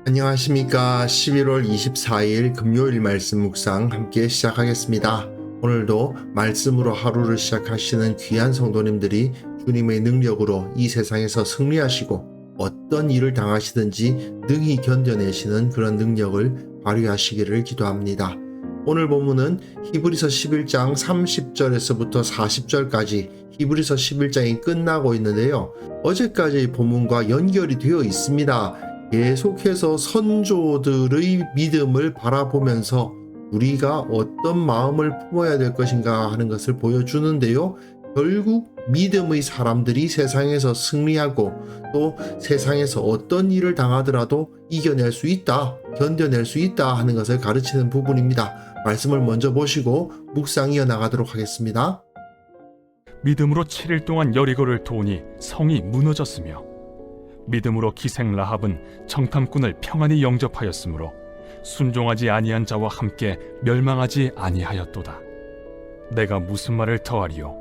안녕하십니까. 11월 24일 금요일 말씀 묵상 함께 시작하겠습니다. 오늘도 말씀으로 하루를 시작하시는 귀한 성도님들이 주님의 능력으로 이 세상에서 승리하시고 어떤 일을 당하시든지 능히 견뎌내시는 그런 능력을 발휘하시기를 기도합니다. 오늘 본문은 히브리서 11장 30절에서부터 40절까지 히브리서 11장이 끝나고 있는데요. 어제까지의 본문과 연결이 되어 있습니다. 계속해서 선조들의 믿음을 바라보면서 우리가 어떤 마음을 품어야 될 것인가 하는 것을 보여주는데요. 결국 믿음의 사람들이 세상에서 승리하고 또 세상에서 어떤 일을 당하더라도 이겨낼 수 있다, 견뎌낼 수 있다 하는 것을 가르치는 부분입니다. 말씀을 먼저 보시고 묵상 이어나가도록 하겠습니다. 믿음으로 7일 동안 여리고를 도우니 성이 무너졌으며 믿음으로 기생 라합은 정탐꾼을 평안히 영접하였으므로 순종하지 아니한 자와 함께 멸망하지 아니하였도다. 내가 무슨 말을 더하리요?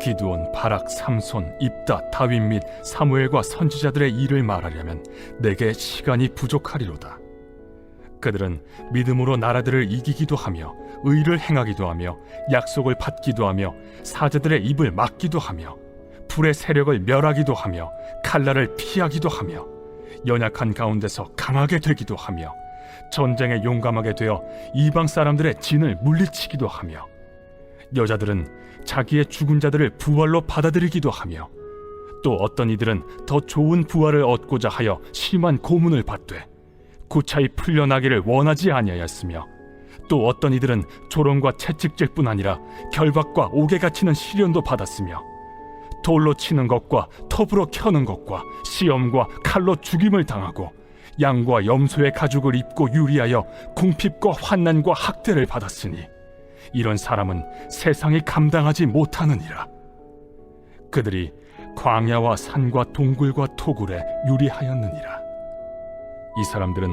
기드온, 바락, 삼손, 입다, 다윗 및 사무엘과 선지자들의 일을 말하려면 내게 시간이 부족하리로다. 그들은 믿음으로 나라들을 이기기도 하며 의를 행하기도 하며 약속을 받기도 하며 사자들의 입을 막기도 하며 불의 세력을 멸하기도 하며 칼날을 피하기도 하며 연약한 가운데서 강하게 되기도 하며 전쟁에 용감하게 되어 이방 사람들의 진을 물리치기도 하며 여자들은 자기의 죽은 자들을 부활로 받아들이기도 하며 또 어떤 이들은 더 좋은 부활을 얻고자 하여 심한 고문을 받되 구차히 풀려나기를 원하지 아니하였으며 또 어떤 이들은 조롱과 채찍질 뿐 아니라 결박과 옥에 갇히는 시련도 받았으며 돌로 치는 것과 톱으로 켜는 것과 시험과 칼로 죽임을 당하고 양과 염소의 가죽을 입고 유리하여 궁핍과 환난과 학대를 받았으니 이런 사람은 세상이 감당하지 못하느니라. 그들이 광야와 산과 동굴과 토굴에 유리하였느니라. 이 사람들은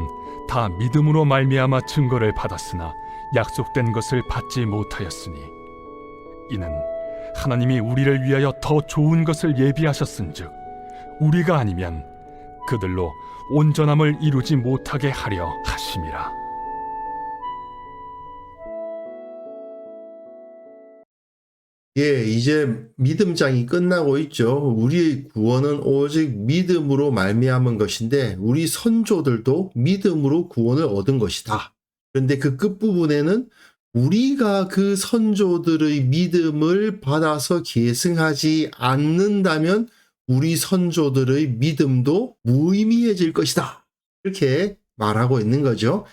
다 믿음으로 말미암아 증거를 받았으나 약속된 것을 받지 못하였으니 이는 하나님이 우리를 위하여 더 좋은 것을 예비하셨은즉 우리가 아니면 그들로 온전함을 이루지 못하게 하려 하심이라. 이제 믿음장이 끝나고 있죠. 우리의 구원은 오직 믿음으로 말미암은 것인데 우리 선조들도 믿음으로 구원을 얻은 것이다. 그런데 그 끝부분에는 우리가 그 선조들의 믿음을 받아서 계승하지 않는다면 우리 선조들의 믿음도 무의미해질 것이다. 이렇게 말하고 있는 거죠.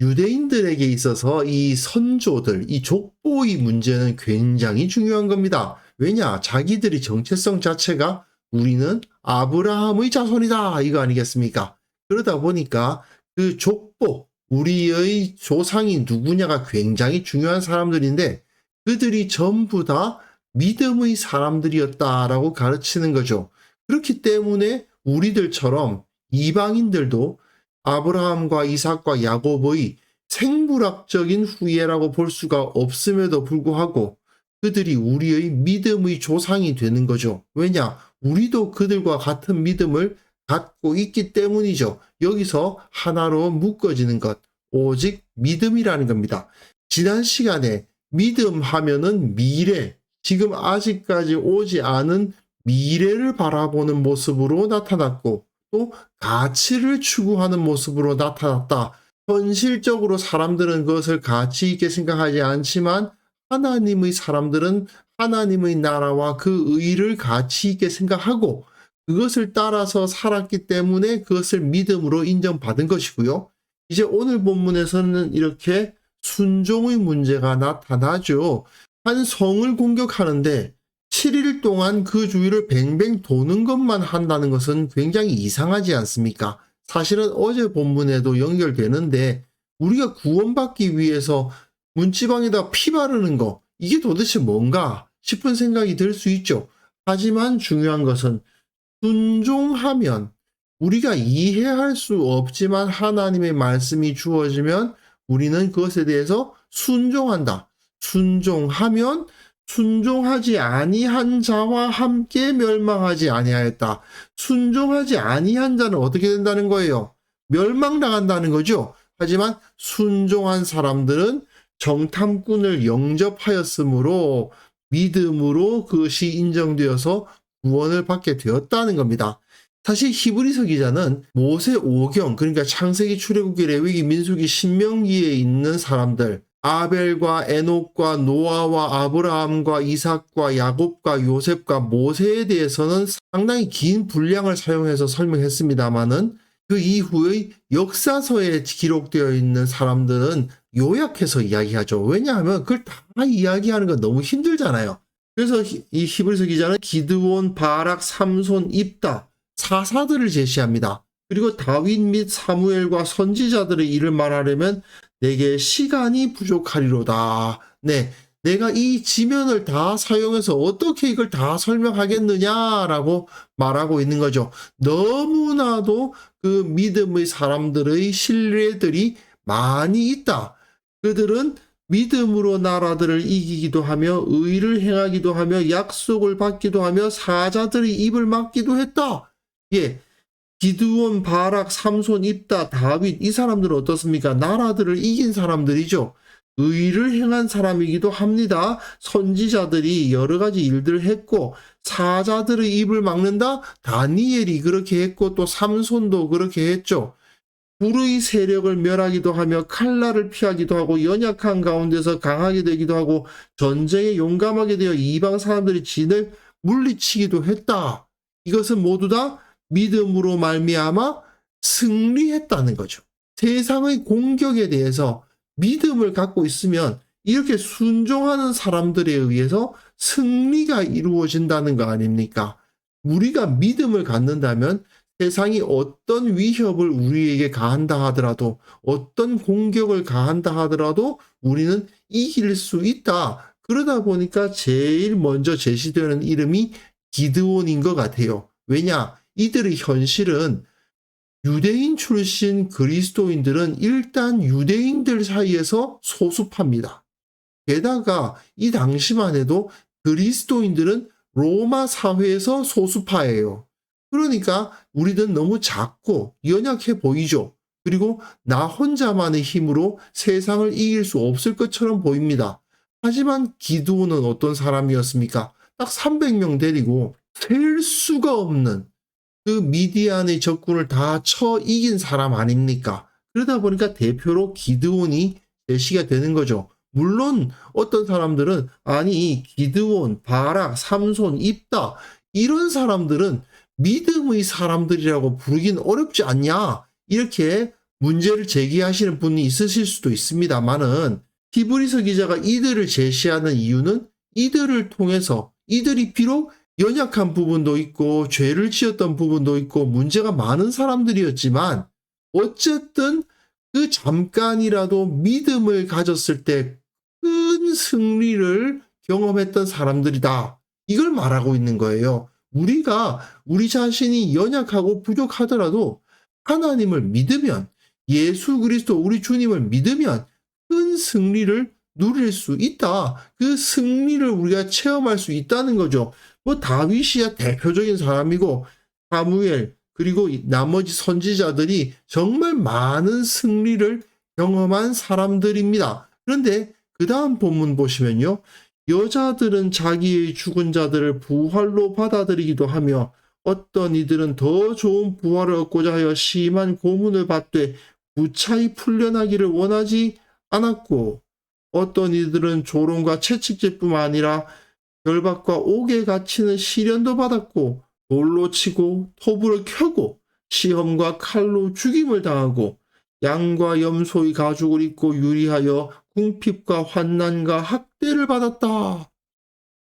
유대인들에게 있어서 이 선조들, 이 족보의 문제는 굉장히 중요한 겁니다. 왜냐? 자기들의 정체성 자체가 우리는 아브라함의 자손이다. 이거 아니겠습니까? 그러다 보니까 그 족보, 우리의 조상이 누구냐가 굉장히 중요한 사람들인데 그들이 전부 다 믿음의 사람들이었다라고 가르치는 거죠. 그렇기 때문에 우리들처럼 이방인들도 아브라함과 이삭과 야곱의 생물학적인 후예라고 볼 수가 없음에도 불구하고 그들이 우리의 믿음의 조상이 되는 거죠. 왜냐? 우리도 그들과 같은 믿음을 갖고 있기 때문이죠. 여기서 하나로 묶어지는 것, 오직 믿음이라는 겁니다. 지난 시간에 믿음 하면은 미래, 지금 아직까지 오지 않은 미래를 바라보는 모습으로 나타났고 또 가치를 추구하는 모습으로 나타났다. 현실적으로 사람들은 그것을 가치 있게 생각하지 않지만 하나님의 사람들은 하나님의 나라와 그 의를 가치 있게 생각하고 그것을 따라서 살았기 때문에 그것을 믿음으로 인정받은 것이고요. 이제 오늘 본문에서는 이렇게 순종의 문제가 나타나죠. 한 성을 공격하는데 7일 동안 그 주위를 뱅뱅 도는 것만 한다는 것은 굉장히 이상하지 않습니까? 사실은 어제 본문에도 연결되는데 우리가 구원받기 위해서 문지방에다 피 바르는 거 이게 도대체 뭔가 싶은 생각이 들 수 있죠. 하지만 중요한 것은 순종하면 우리가 이해할 수 없지만 하나님의 말씀이 주어지면 우리는 그것에 대해서 순종한다. 순종하면 순종하지 아니한 자와 함께 멸망하지 아니하였다. 순종하지 아니한 자는 어떻게 된다는 거예요? 멸망당한다는 거죠. 하지만 순종한 사람들은 정탐꾼을 영접하였으므로 믿음으로 그것이 인정되어서 구원을 받게 되었다는 겁니다. 사실 히브리서 기자는 모세 5경, 그러니까 창세기, 출애굽기, 레위기, 민수기, 신명기에 있는 사람들, 아벨과 에녹과 노아와 아브라함과 이삭과 야곱과 요셉과 모세에 대해서는 상당히 긴 분량을 사용해서 설명했습니다마는 그 이후의 역사서에 기록되어 있는 사람들은 요약해서 이야기하죠. 왜냐하면 그걸 다 이야기하는 건 너무 힘들잖아요. 그래서 이 히브리서 기자는 기드온, 바락, 삼손, 입다 사사들을 제시합니다. 그리고 다윗 및 사무엘과 선지자들의 일을 말하려면 내게 시간이 부족하리로다. 네, 내가 이 지면을 다 사용해서 어떻게 이걸 다 설명하겠느냐라고 말하고 있는 거죠. 너무나도 그 믿음의 사람들의 신뢰들이 많이 있다. 그들은 믿음으로 나라들을 이기기도 하며 의를 행하기도 하며 약속을 받기도 하며 사자들의 입을 막기도 했다. 예, 기드온, 바락, 삼손, 입다, 다윗 이 사람들은 어떻습니까? 나라들을 이긴 사람들이죠. 의를 행한 사람이기도 합니다. 선지자들이 여러 가지 일들을 했고 사자들의 입을 막는다? 다니엘이 그렇게 했고 또 삼손도 그렇게 했죠. 불의 세력을 멸하기도 하며 칼날을 피하기도 하고 연약한 가운데서 강하게 되기도 하고 전쟁에 용감하게 되어 이방 사람들이 진을 물리치기도 했다. 이것은 모두 다 믿음으로 말미암아 승리했다는 거죠. 세상의 공격에 대해서 믿음을 갖고 있으면 이렇게 순종하는 사람들에 의해서 승리가 이루어진다는 거 아닙니까? 우리가 믿음을 갖는다면 세상이 어떤 위협을 우리에게 가한다 하더라도 어떤 공격을 가한다 하더라도 우리는 이길 수 있다. 그러다 보니까 제일 먼저 제시되는 이름이 기드온인 것 같아요. 왜냐? 이들의 현실은 유대인 출신 그리스도인들은 일단 유대인들 사이에서 소수파입니다. 게다가 이 당시만 해도 그리스도인들은 로마 사회에서 소수파예요. 그러니까 우리는 너무 작고 연약해 보이죠. 그리고 나 혼자만의 힘으로 세상을 이길 수 없을 것처럼 보입니다. 하지만 기드온은 어떤 사람이었습니까? 딱 300명 데리고 셀 수가 없는 그 미디안의 적군을 다 쳐 이긴 사람 아닙니까? 그러다 보니까 대표로 기드온이 제시가 되는 거죠. 물론 어떤 사람들은 아니 기드온, 바락, 삼손, 입다 이런 사람들은 믿음의 사람들이라고 부르긴 어렵지 않냐 이렇게 문제를 제기하시는 분이 있으실 수도 있습니다만은 히브리서 기자가 이들을 제시하는 이유는 이들을 통해서 이들이 비록 연약한 부분도 있고 죄를 지었던 부분도 있고 문제가 많은 사람들이었지만 어쨌든 그 잠깐이라도 믿음을 가졌을 때 큰 승리를 경험했던 사람들이다. 이걸 말하고 있는 거예요. 우리가 우리 자신이 연약하고 부족하더라도 하나님을 믿으면 예수 그리스도 우리 주님을 믿으면 큰 승리를 누릴 수 있다. 그 승리를 우리가 체험할 수 있다는 거죠. 뭐 다윗이야 대표적인 사람이고 사무엘 그리고 나머지 선지자들이 정말 많은 승리를 경험한 사람들입니다. 그런데 그 다음 본문 보시면요. 여자들은 자기의 죽은 자들을 부활로 받아들이기도 하며 어떤 이들은 더 좋은 부활을 얻고자 하여 심한 고문을 받되 무차히 풀려나기를 원하지 않았고 어떤 이들은 조롱과 채찍질뿐만 아니라 결박과 옥에 갇히는 시련도 받았고 돌로 치고 토불을 켜고 시험과 칼로 죽임을 당하고 양과 염소의 가죽을 입고 유리하여 궁핍과 환난과 학대를 받았다.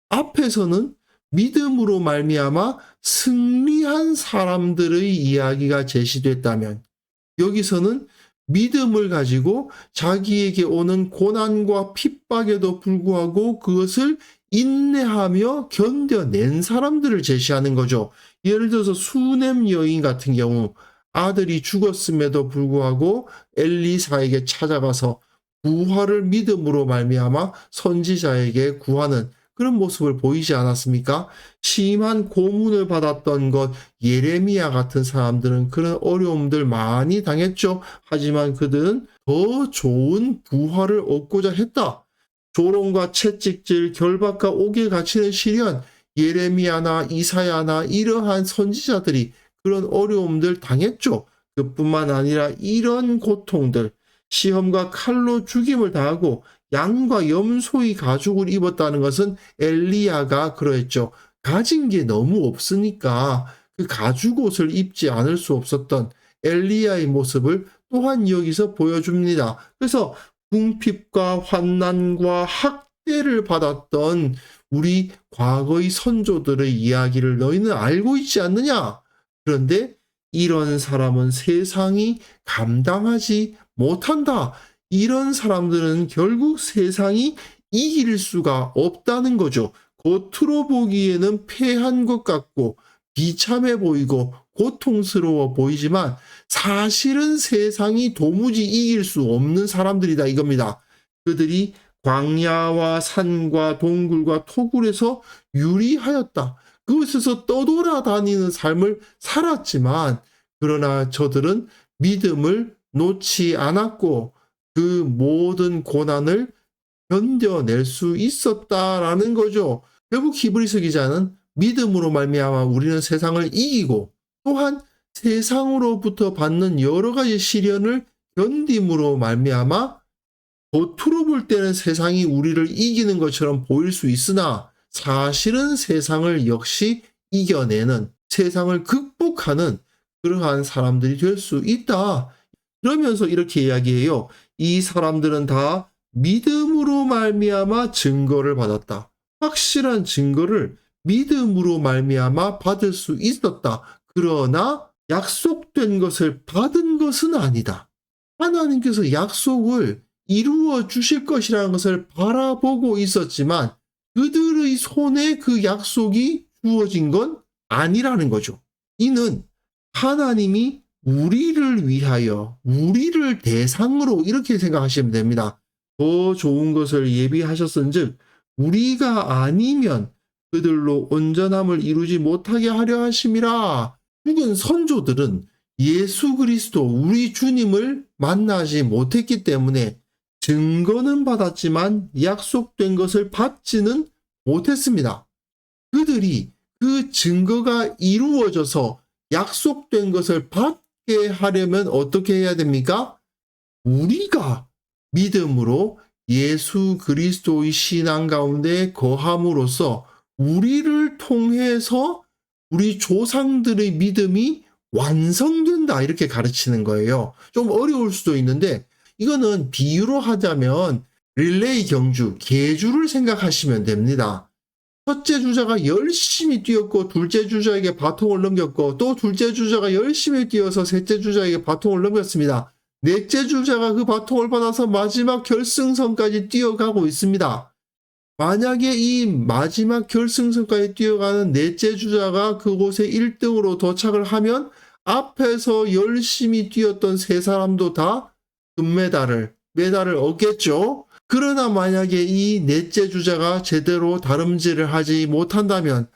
앞에서는 믿음으로 말미암아 승리한 사람들의 이야기가 제시됐다면 여기서는 믿음을 가지고 자기에게 오는 고난과 핍박에도 불구하고 그것을 인내하며 견뎌낸 사람들을 제시하는 거죠. 예를 들어서 수넴 여인 같은 경우 아들이 죽었음에도 불구하고 엘리사에게 찾아가서 부활을 믿음으로 말미암아 선지자에게 구하는 그런 모습을 보이지 않았습니까? 심한 고문을 받았던 것, 예레미야 같은 사람들은 그런 어려움들 많이 당했죠. 하지만 그들은 더 좋은 부활을 얻고자 했다. 조롱과 채찍질, 결박과 옥에 갇히는 시련, 예레미야나 이사야나 이러한 선지자들이 그런 어려움들 당했죠. 그뿐만 아니라 이런 고통들, 시험과 칼로 죽임을 당하고 양과 염소의 가죽을 입었다는 것은 엘리야가 그러했죠. 가진 게 너무 없으니까 그 가죽옷을 입지 않을 수 없었던 엘리야의 모습을 또한 여기서 보여줍니다. 그래서 궁핍과 환난과 학대를 받았던 우리 과거의 선조들의 이야기를 너희는 알고 있지 않느냐? 그런데 이런 사람은 세상이 감당하지 못한다. 이런 사람들은 결국 세상이 이길 수가 없다는 거죠. 겉으로 보기에는 패한 것 같고 비참해 보이고 고통스러워 보이지만 사실은 세상이 도무지 이길 수 없는 사람들이다 이겁니다. 그들이 광야와 산과 동굴과 토굴에서 유리하였다. 그곳에서 떠돌아다니는 삶을 살았지만 그러나 저들은 믿음을 놓지 않았고 그 모든 고난을 견뎌낼 수 있었다라는 거죠. 결국 히브리서 기자는 믿음으로 말미암아 우리는 세상을 이기고 또한 세상으로부터 받는 여러 가지 시련을 견딤으로 말미암아 겉으로 볼 때는 세상이 우리를 이기는 것처럼 보일 수 있으나 사실은 세상을 역시 이겨내는, 세상을 극복하는 그러한 사람들이 될 수 있다. 그러면서 이렇게 이야기해요. 이 사람들은 다 믿음으로 말미암아 증거를 받았다. 확실한 증거를 믿음으로 말미암아 받을 수 있었다. 그러나 약속된 것을 받은 것은 아니다. 하나님께서 약속을 이루어 주실 것이라는 것을 바라보고 있었지만 그들의 손에 그 약속이 주어진 건 아니라는 거죠. 이는 하나님이 우리를 위하여, 우리를 대상으로 이렇게 생각하시면 됩니다. 더 좋은 것을 예비하셨은즉 우리가 아니면 그들로 온전함을 이루지 못하게 하려 하심이라. 죽은 선조들은 예수 그리스도 우리 주님을 만나지 못했기 때문에 증거는 받았지만 약속된 것을 받지는 못했습니다. 그들이 그 증거가 이루어져서 약속된 것을 받게 하려면 어떻게 해야 됩니까? 우리가 믿음으로 예수 그리스도의 신앙 가운데 거함으로써 우리를 통해서 우리 조상들의 믿음이 완성된다 이렇게 가르치는 거예요. 좀 어려울 수도 있는데 이거는 비유로 하자면 릴레이 경주, 계주를 생각하시면 됩니다. 첫째 주자가 열심히 뛰었고 둘째 주자에게 바통을 넘겼고 또 둘째 주자가 열심히 뛰어서 셋째 주자에게 바통을 넘겼습니다. 넷째 주자가 그 바통을 받아서 마지막 결승선까지 뛰어가고 있습니다. 만약에 이 마지막 결승선까지 뛰어가는 넷째 주자가 그곳에 1등으로 도착을 하면 앞에서 열심히 뛰었던 세 사람도 다 메달을 얻겠죠. 그러나 만약에 이 넷째 주자가 제대로 다름질을 하지 못한다면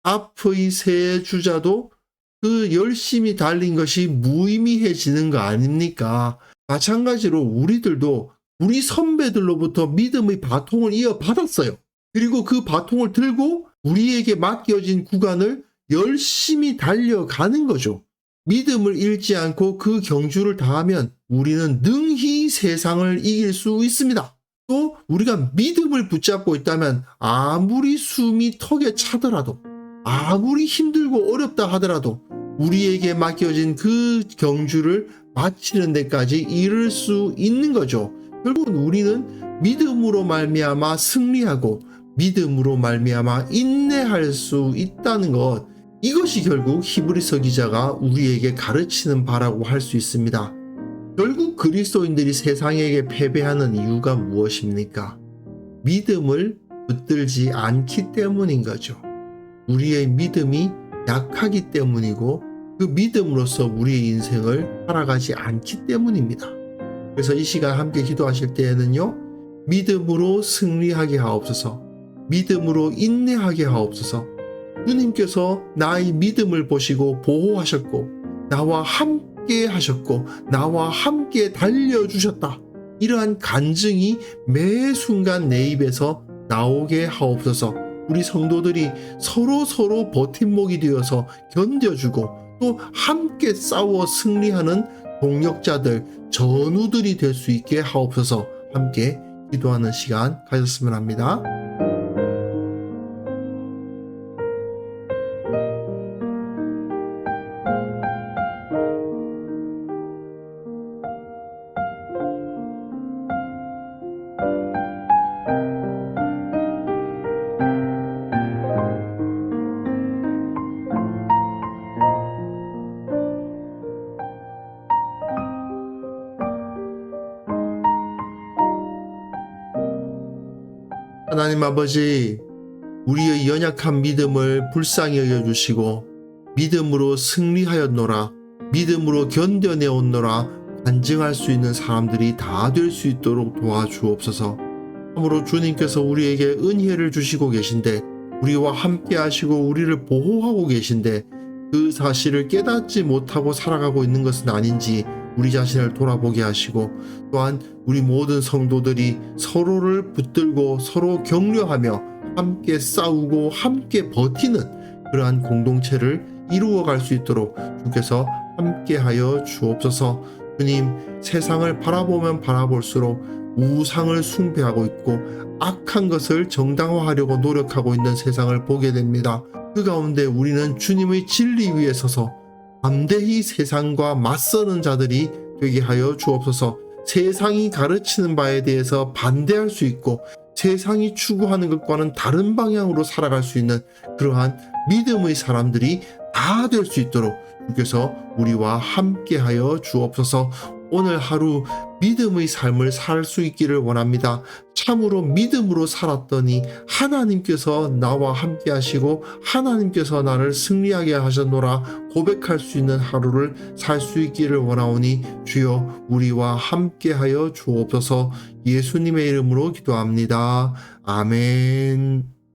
앞의 세 주자도 그 열심히 달린 것이 무의미해지는 거 아닙니까? 마찬가지로 우리들도 우리 선배들로부터 믿음의 바통을 이어받았어요. 그리고 그 바통을 들고 우리에게 맡겨진 구간을 열심히 달려가는 거죠. 믿음을 잃지 않고 그 경주를 다하면 우리는 능히 세상을 이길 수 있습니다. 또 우리가 믿음을 붙잡고 있다면 아무리 숨이 턱에 차더라도 아무리 힘들고 어렵다 하더라도 우리에게 맡겨진 그 경주를 마치는 데까지 이를 수 있는 거죠. 결국은 우리는 믿음으로 말미암아 승리하고 믿음으로 말미암아 인내할 수 있다는 것, 이것이 결국 히브리서 기자가 우리에게 가르치는 바라고 할 수 있습니다. 결국 그리스도인들이 세상에게 패배하는 이유가 무엇입니까? 믿음을 붙들지 않기 때문인 거죠. 우리의 믿음이 약하기 때문이고 그 믿음으로써 우리의 인생을 살아가지 않기 때문입니다. 그래서 이 시간 함께 기도하실 때에는요, 믿음으로 승리하게 하옵소서. 믿음으로 인내하게 하옵소서. 주님께서 나의 믿음을 보시고 보호하셨고 나와 함께 하셨고 나와 함께 달려주셨다. 이러한 간증이 매 순간 내 입에서 나오게 하옵소서. 우리 성도들이 서로 버팀목이 되어서 견뎌주고 또 함께 싸워 승리하는 동력자들, 전우들이 될 수 있게 하옵소서. 함께 기도하는 시간 가졌으면 합니다. 하나님 아버지, 우리의 연약한 믿음을 불쌍히 여겨주시고 믿음으로 승리하였노라, 믿음으로 견뎌내었노라 간증할 수 있는 사람들이 다 될 수 있도록 도와주옵소서. 참으로 주님께서 우리에게 은혜를 주시고 계신데 우리와 함께 하시고 우리를 보호하고 계신데 그 사실을 깨닫지 못하고 살아가고 있는 것은 아닌지 우리 자신을 돌아보게 하시고, 또한 우리 모든 성도들이 서로를 붙들고 서로 격려하며 함께 싸우고 함께 버티는 그러한 공동체를 이루어갈 수 있도록 주께서 함께하여 주옵소서. 주님, 세상을 바라보면 바라볼수록 우상을 숭배하고 있고 악한 것을 정당화하려고 노력하고 있는 세상을 보게 됩니다. 그 가운데 우리는 주님의 진리 위에 서서 담대히 세상과 맞서는 자들이 되게 하여 주옵소서. 세상이 가르치는 바에 대해서 반대할 수 있고 세상이 추구하는 것과는 다른 방향으로 살아갈 수 있는 그러한 믿음의 사람들이 다 될 수 있도록 주께서 우리와 함께 하여 주옵소서. 오늘 하루 믿음의 삶을 살 수 있기를 원합니다. 참으로 믿음으로 살았더니 하나님께서 나와 함께 하시고 하나님께서 나를 승리하게 하셨노라 고백할 수 있는 하루를 살 수 있기를 원하오니 주여 우리와 함께 하여 주옵소서. 예수님의 이름으로 기도합니다. 아멘.